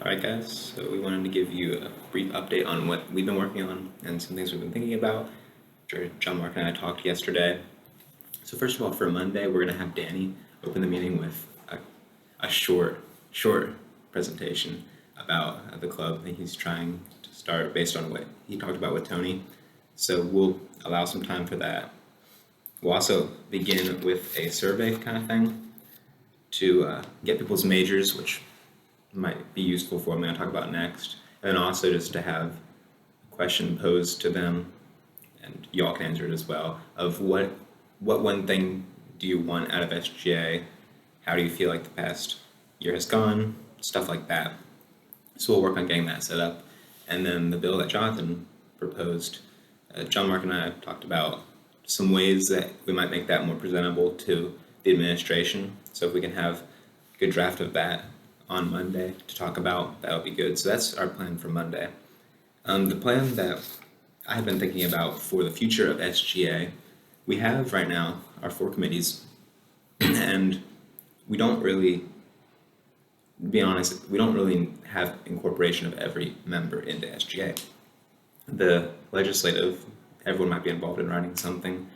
Alright guys, so we wanted to give you a brief update on what we've been working on and some things we've been thinking about. John, Mark, and I talked yesterday. So first of all, for Monday, we're going to have Danny open the meeting with a short presentation about the club that he's trying to start based on what he talked about with Tony. So we'll allow some time for that. We'll also begin with a survey kind of thing to get people's majors, which might be useful for what I'm going to talk about next, and then also just to have a question posed to them, and y'all can answer it as well, of what one thing do you want out of SGA, how do you feel like the past year has gone, stuff like that. So we'll work on getting that set up, and then the bill that Jonathan proposed, John, Mark, and I talked about some ways that we might make that more presentable to the administration, so if we can have a good draft of that on Monday to talk about, that would be good. So that's our plan for Monday. The plan that I have been thinking about for the future of SGA, we have right now our 4 committees, and we don't really, to be honest, we don't really have incorporation of every member into SGA. The legislative, everyone might be involved in writing something,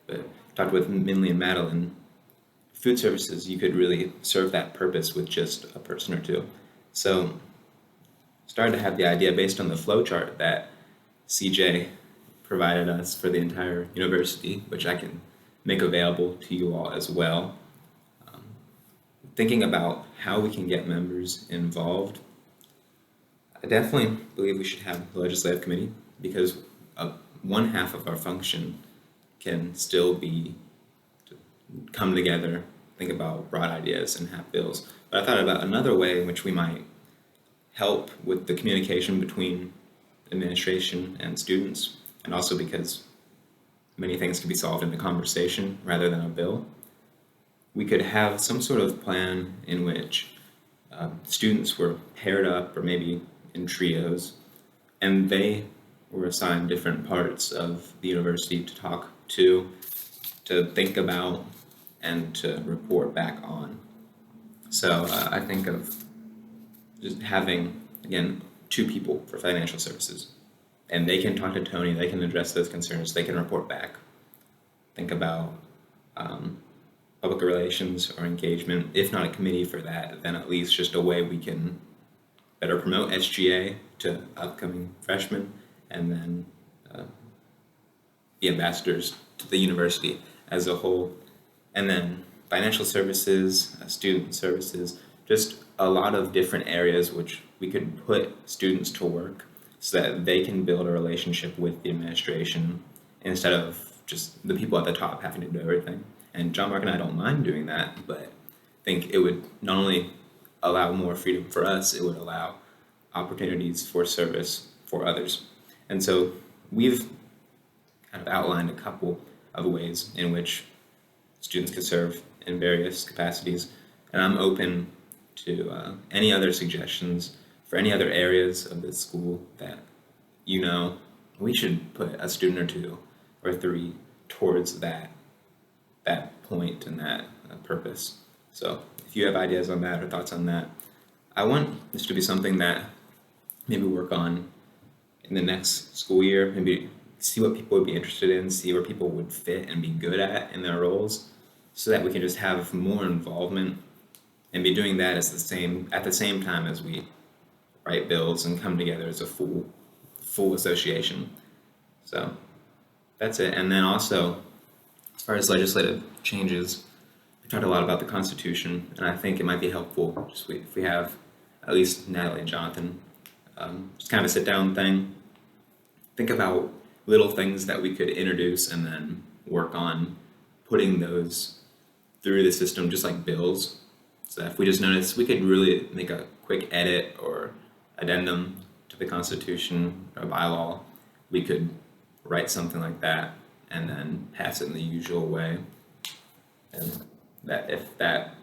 but talked with Minley and Madeline, food services, you could really serve that purpose with just a person or two. So started to have the idea based on the flow chart that CJ provided us for the entire university, which I can make available to you all as well. Thinking about how we can get members involved, I definitely believe we should have a legislative committee because one half of our function can still be to come together, think about broad ideas and have bills. But I thought about another way in which we might help with the communication between administration and students, and also because many things can be solved in a conversation rather than a bill. We could have some sort of plan in which students were paired up or maybe in trios, and they were assigned different parts of the university to talk to think about, and to report back on. So I think of just having, again, 2 people for financial services, and they can talk to Tony, they can address those concerns, they can report back. Think about public relations or engagement, if not a committee for that, then at least just a way we can better promote SGA to upcoming freshmen, and then be ambassadors to the university as a whole. And then financial services, student services, just a lot of different areas which we could put students to work so that they can build a relationship with the administration instead of just the people at the top having to do everything. And John, Mark, and I don't mind doing that, but I think it would not only allow more freedom for us, it would allow opportunities for service for others. And so we've kind of outlined a couple of ways in which students could serve in various capacities, and I'm open to any other suggestions for any other areas of the school that we should put a student or 2 or 3 towards that point and that purpose. So if you have ideas on that or thoughts on that, I want this to be something that maybe work on in the next school year, maybe see what people would be interested in, see where people would fit and be good at in their roles, so that we can just have more involvement and be doing that at the same time as we write bills and come together as a full association. So that's it. And then also, as far as legislative changes, we talked a lot about the Constitution, and I think it might be helpful if we have at least Natalie and Jonathan, just kind of a sit-down thing, think about little things that we could introduce and then work on putting those through the system, just like bills. So if we just notice, we could really make a quick edit or addendum to the Constitution or bylaw. We could write something like that and then pass it in the usual way. And that if that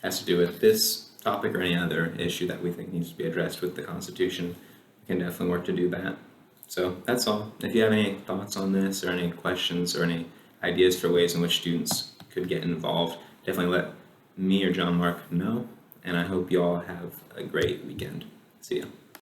has to do with this topic or any other issue that we think needs to be addressed with the Constitution, we can definitely work to do that. So that's all. If you have any thoughts on this or any questions or any ideas for ways in which students could get involved, definitely let me or John Mark know, and I hope you all have a great weekend.